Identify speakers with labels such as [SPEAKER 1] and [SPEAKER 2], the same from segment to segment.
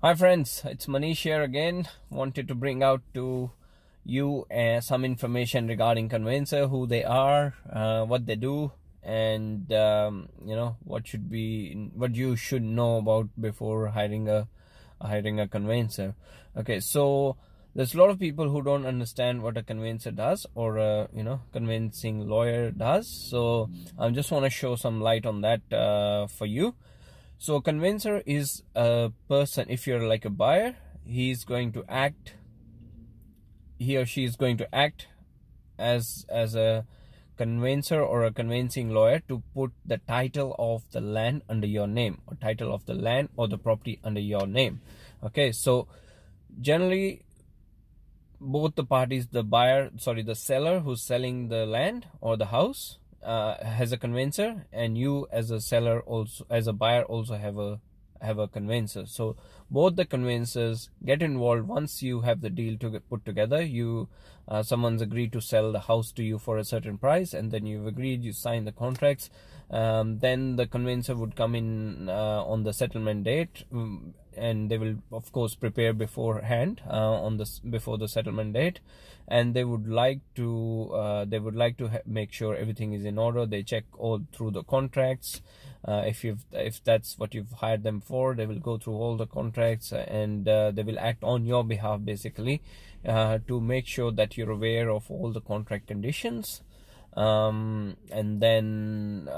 [SPEAKER 1] Hi friends, it's Manish here again. Wanted to bring out to you some information regarding Conveyancer, who they are, what they do, and what you should know about before hiring a conveyancer. Okay, so there's a lot of people who don't understand what a conveyancer does, or a conveyancing lawyer does. So I just want to show some light on that for you. So a conveyancer is a person, if you're like a buyer, he or she is going to act as a conveyancer or a conveyancing lawyer to put the title of the land under your name, or title of the land or the property under your name. Okay, so generally both the parties, the seller who's selling the land or the house, has a conveyancer, and you as a seller, also as a buyer, also have a conveyancer. So both the conveyancers get involved once you have the deal to get put together. Someone's agreed to sell the house to you for a certain price, and then you've agreed, you sign the contracts. Then the conveyancer would come in on the settlement date, and they will of course prepare beforehand before the settlement date, and they would like to make sure everything is in order. They check all through the contracts. If that's what you've hired them for, they will go through all the contracts, and they will act on your behalf, basically, to make sure that you're aware of all the contract conditions. And then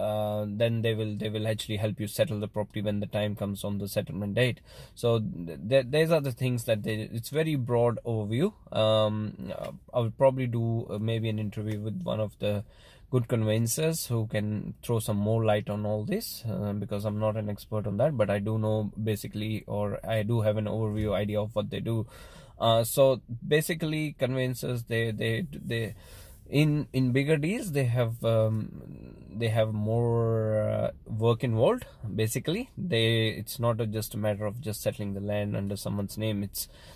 [SPEAKER 1] they will actually help you settle the property when the time comes on the settlement date. So these are the things that it's very broad overview. I will probably do maybe an interview with one of the good conveyancers who can throw some more light on all this, because I'm not an expert on that, but I do know basically, or I do have an overview idea of what they do. So basically conveyancers, they in bigger deals, they have more work involved. Basically, it's not just a matter of just settling the land under someone's name.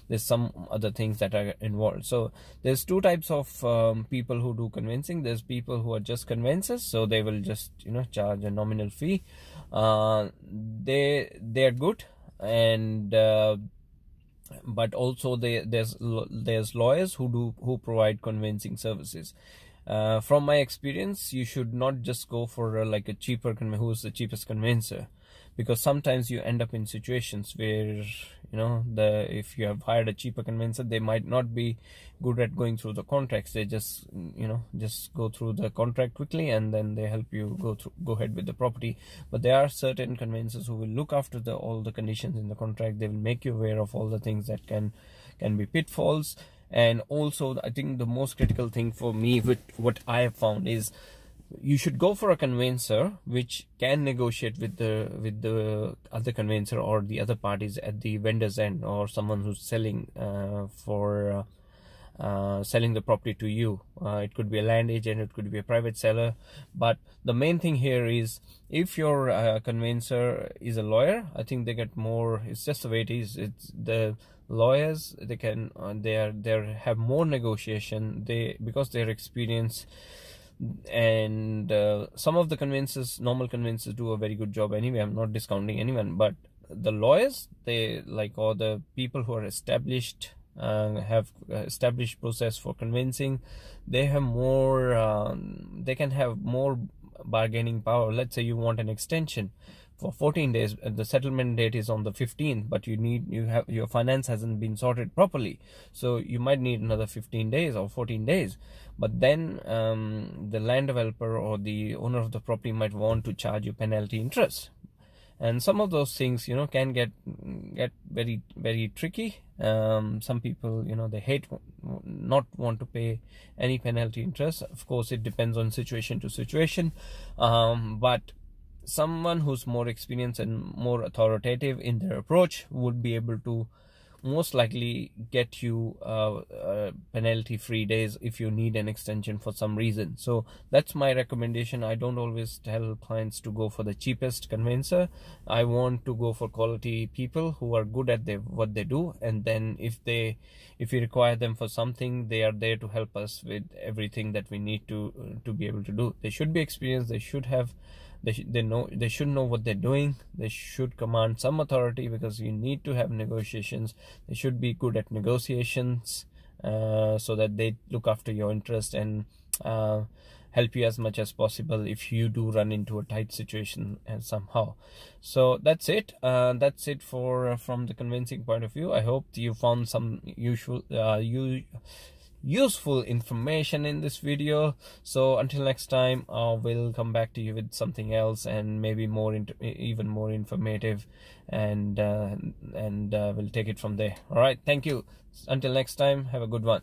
[SPEAKER 1] There's some other things that are involved. So there's two types of people who do conveyancing. There's people who are just conveyancers, so they will just charge a nominal fee. They're good, and but also there's lawyers who provide conveyancing services. From my experience, you should not just go for like a cheaper who's the cheapest conveyancer, because sometimes you end up in situations where if you have hired a cheaper conveyancer, they might not be good at going through the contracts. They just go through the contract quickly, and then they help you go ahead with the property. But there are certain conveyancers who will look after all the conditions in the contract. They will make you aware of all the things that can be pitfalls. And also, I think the most critical thing for me with what I have found is, you should go for a conveyancer which can negotiate with the other conveyancer or the other parties at the vendor's end, or someone who's selling selling the property to you. It could be a land agent, it could be a private seller. But the main thing here is, if your conveyancer is a lawyer, I think they get more. It's just the way it is. It's the lawyers, they have more negotiation, because their experience. And some of the normal conveyancers do a very good job anyway. I'm not discounting anyone, but the lawyers, or the people who are established, have established process for conveyancing, they have more, they can have more bargaining power. Let's say you want an extension for 14 days, the settlement date is on the 15th, but your finance hasn't been sorted properly, so you might need another 15 days or 14 days. But then the land developer or the owner of the property might want to charge you penalty interest, and some of those things can get very, very tricky. Some people they hate not want to pay any penalty interest. Of course, it depends on situation to situation, but someone who's more experienced and more authoritative in their approach would be able to most likely get you penalty free days if you need an extension for some reason. So that's my recommendation. I don't always tell clients to go for the cheapest conveyancer. I want to go for quality people who are good at what they do, and then if we require them for something, they are there to help us with everything that we need to be able to do. They should be experienced, they should have They should know what they're doing. They should command some authority, because you need to have negotiations. They should be good at negotiations, so that they look after your interest and help you as much as possible if you do run into a tight situation and somehow. So that's it. That's it for from the convincing point of view. I hope you found some useful information in this video. So until next time, we'll come back to you with something else, and maybe even more informative, and we'll take it from there. All right, thank you. Until next time, have a good one.